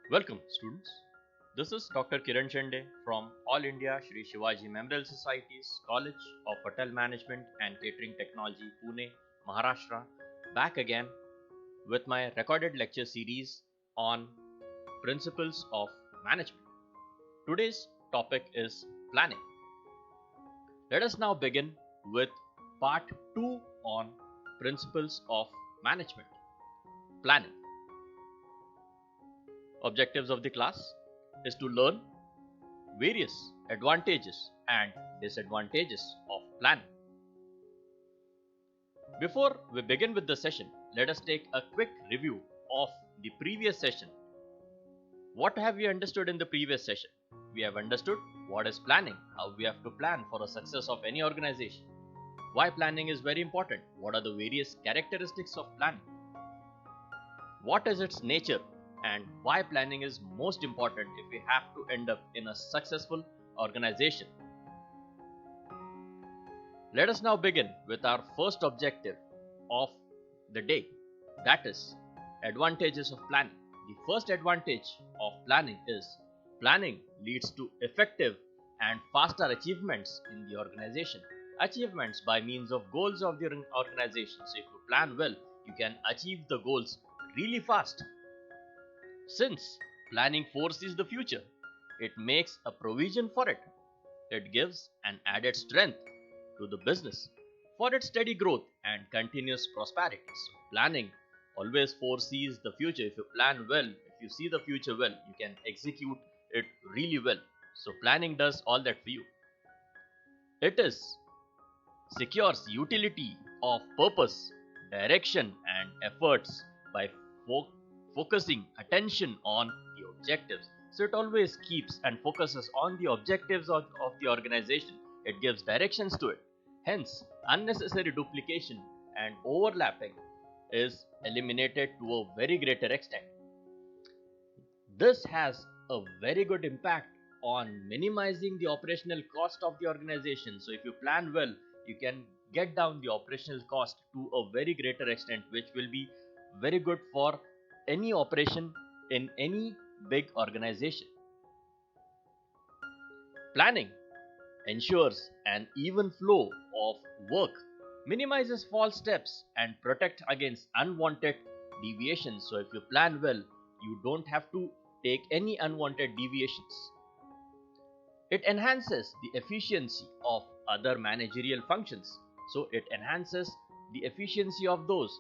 Welcome, students. This is Dr. Kiran Chande from All India Shri Shivaji Memorial Society's College of Hotel Management and Catering Technology, Pune, Maharashtra, back again with my recorded lecture series on principles of management. Today's topic is planning. Let us now begin with part 2 on principles of management. Planning. Objectives of the class is to learn various advantages and disadvantages of planning. Before we begin with the session, let us take a quick review of the previous session. What have we understood in the previous session? We have understood what is planning, how we have to plan for the success of any organization, why planning is very important, what are the various characteristics of planning, what is its nature, and why planning is most important if we have to end up in a successful organization. Let us now begin with our first objective of the day, that is advantages of planning. The first advantage of planning is planning leads to effective and faster achievements in the organization. Achievements by means of goals of the organization. So if you plan well, you can achieve the goals really fast. Since planning foresees the future, it makes a provision for it. It gives an added strength to the business for its steady growth and continuous prosperity. So planning always foresees the future. If you plan well, if you see the future well, you can execute it really well. So planning does all that for you. It is secures utility of purpose, direction and efforts by focusing attention on the objectives. So it always keeps and focuses on the objectives of the organization. It gives directions to it. Hence, unnecessary duplication and overlapping is eliminated to a very greater extent. This has a very good impact on minimizing the operational cost of the organization. So if you plan well, you can get down the operational cost to a very greater extent, which will be very good for any operation in any big organization. Planning ensures an even flow of work, minimizes false steps, and protect against unwanted deviations. So if you plan well, you don't have to take any unwanted deviations. It enhances the efficiency of other managerial functions. So it enhances the efficiency of those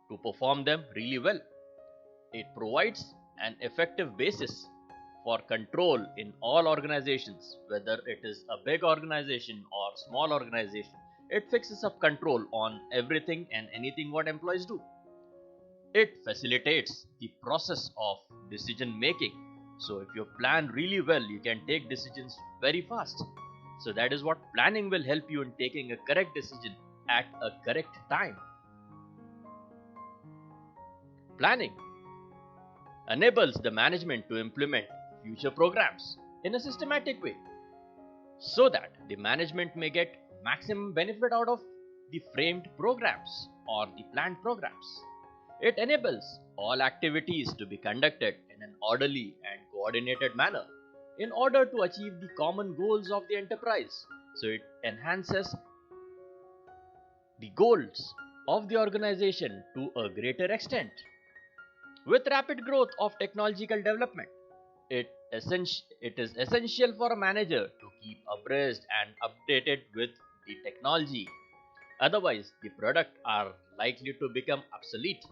to perform them really well. It provides an effective basis for control in all organizations, whether it is a big organization or small organization. It fixes up control on everything and anything what employees do. It facilitates the process of decision making. So if you plan really well, you can take decisions very fast. So that is what planning will help you in taking a correct decision at a correct time. Planning enables the management to implement future programs in a systematic way so that the management may get maximum benefit out of the framed programs or the planned programs. It enables all activities to be conducted in an orderly and coordinated manner in order to achieve the common goals of the enterprise. So it enhances the goals of the organization to a greater extent. With rapid growth of technological development, it is essential for a manager to keep abreast and updated with the technology. Otherwise, the product are likely to become obsolete.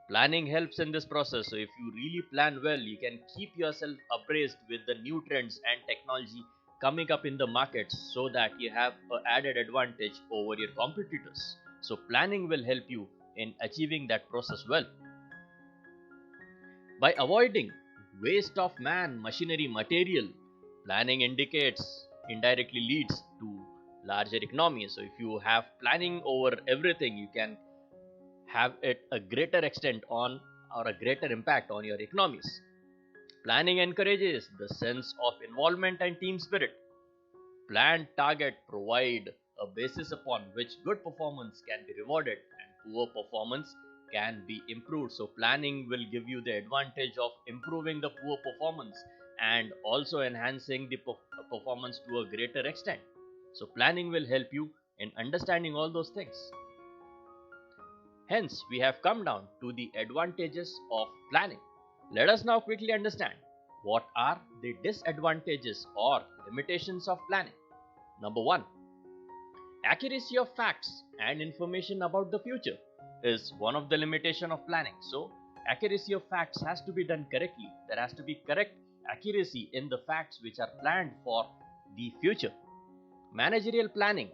Planning helps in this process. So if you really plan well, you can keep yourself abreast with the new trends and technology coming up in the market so that you have an added advantage over your competitors. So planning will help you in achieving that process well. By avoiding waste of man, machinery, material, planning indirectly leads to larger economy. So if you have planning over everything, you can have it a greater extent on or a greater impact on your economies. Planning encourages the sense of involvement and team spirit. Planned target provide a basis upon which good performance can be rewarded and poor performance can be improved. So planning will give you the advantage of improving the poor performance and also enhancing the performance to a greater extent. So planning will help you in understanding all those things. Hence, we have come down to the advantages of planning. Let us now quickly understand what are the disadvantages or limitations of planning. Number 1. Accuracy of facts and information about the future is one of the limitation of planning. So, accuracy of facts has to be done correctly. There has to be correct accuracy in the facts which are planned for the future. Managerial planning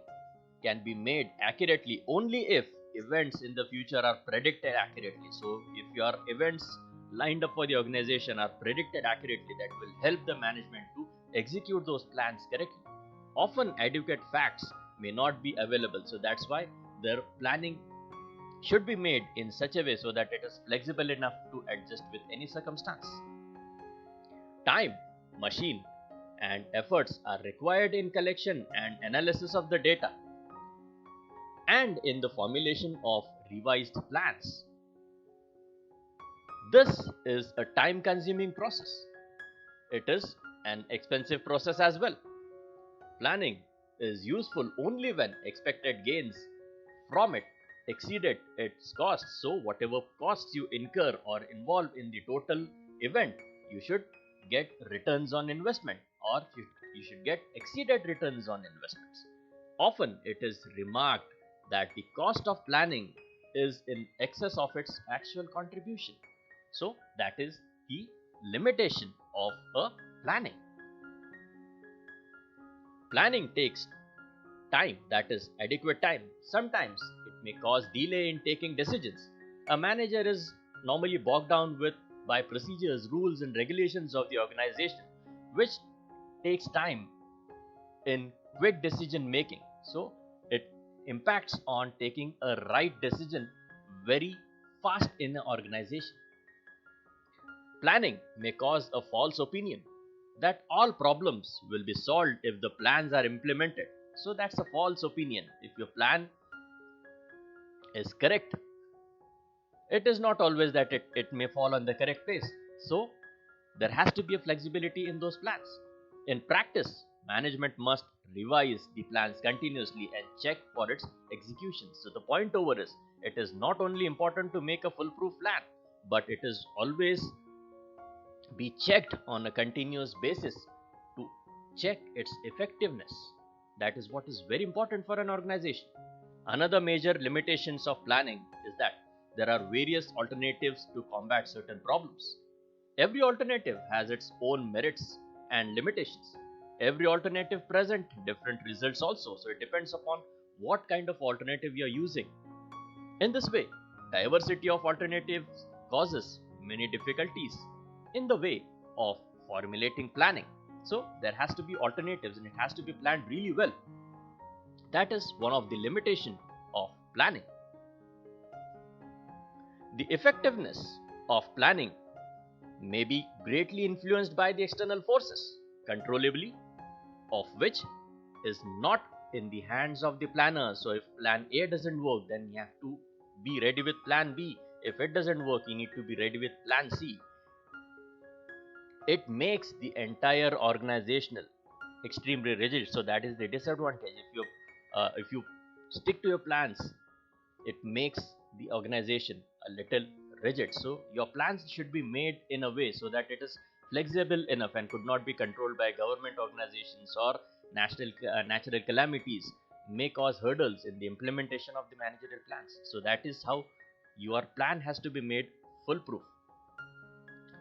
can be made accurately only if events in the future are predicted accurately. So, if your events lined up for the organization are predicted accurately, that will help the management to execute those plans correctly. Often, adequate facts may not be available, so that's why their planning should be made in such a way so that it is flexible enough to adjust with any circumstance. Time, machine, and efforts are required in collection and analysis of the data and in the formulation of revised plans. This is a time consuming process. It is an expensive process as well. Planning is useful only when expected gains from it exceeded its costs. So, whatever costs you incur or involve in the total event, you should get returns on investment, or you should get exceeded returns on investments. Often, it is remarked that the cost of planning is in excess of its actual contribution. So, that is the limitation of a planning. Planning takes time, that is adequate time. Sometimes it may cause delay in taking decisions. A manager is normally bogged down by procedures, rules and regulations of the organization, which takes time in quick decision making. So it impacts on taking a right decision very fast in an organization. Planning may cause a false opinion that all problems will be solved if the plans are implemented. So that's a false opinion. If your plan is correct, it is not always that it may fall on the correct place. So there has to be a flexibility in those plans. In practice, management must revise the plans continuously and check for its execution. So the point over is, it is not only important to make a foolproof plan, but it is always be checked on a continuous basis to check its effectiveness. That is what is very important for an organization. Another major limitations of planning is that there are various alternatives to combat certain problems. Every alternative has its own merits and limitations. Every alternative present different results also, so it depends upon what kind of alternative you are using. In this way, diversity of alternatives causes many difficulties in the way of formulating planning. So there has to be alternatives and it has to be planned really well. That is one of the limitations of planning. The effectiveness of planning may be greatly influenced by the external forces, controllably, of which is not in the hands of the planner. So if plan A doesn't work, then you have to be ready with plan B. If it doesn't work, you need to be ready with plan C. It makes the entire organizational extremely rigid. So that is the disadvantage. If you stick to your plans, it makes the organization a little rigid. So your plans should be made in a way so that it is flexible enough and could not be controlled by government organizations, or natural calamities may cause hurdles in the implementation of the managerial plans. So that is how your plan has to be made foolproof.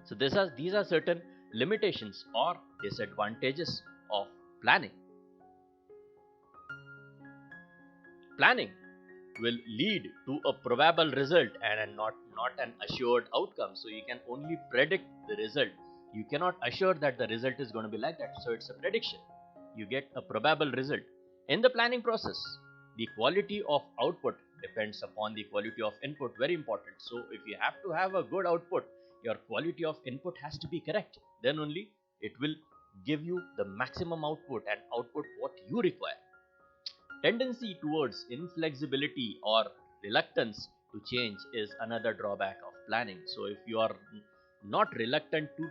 So these are certain limitations or disadvantages of planning. Planning will lead to a probable result and not an assured outcome. So you can only predict the result. You cannot assure that the result is going to be like that. So it's a prediction. You get a probable result. In the planning process, the quality of output depends upon the quality of input. Very important. So if you have to have a good output, your quality of input has to be correct. Then only it will give you the maximum output and output what you require. Tendency towards inflexibility or reluctance to change is another drawback of planning. So if you are not reluctant to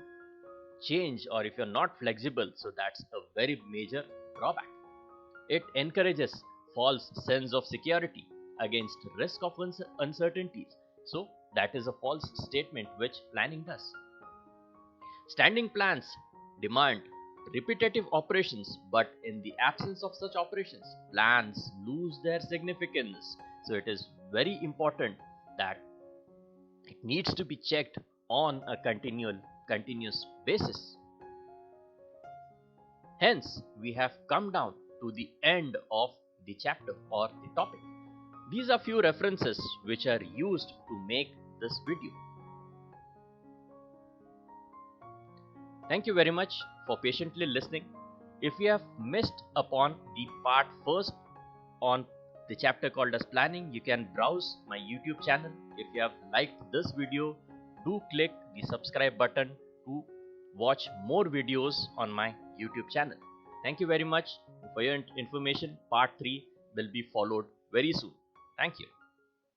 change, or if you're not flexible, so that's a very major drawback. It encourages false sense of security against risk of uncertainties. So that is a false statement which planning does. Standing plans demand repetitive operations, but in the absence of such operations, plans lose their significance. So it is very important that it needs to be checked on a continuous basis. Hence, we have come down to the end of the chapter or the topic. These are few references which are used to make this video. Thank you very much for patiently listening. If you have missed upon the part first on the chapter called as planning, you can browse my YouTube channel. If you have liked this video, do click the subscribe button to watch more videos on my YouTube channel. Thank you very much. For your information, part 3 will be followed very soon. Thank you.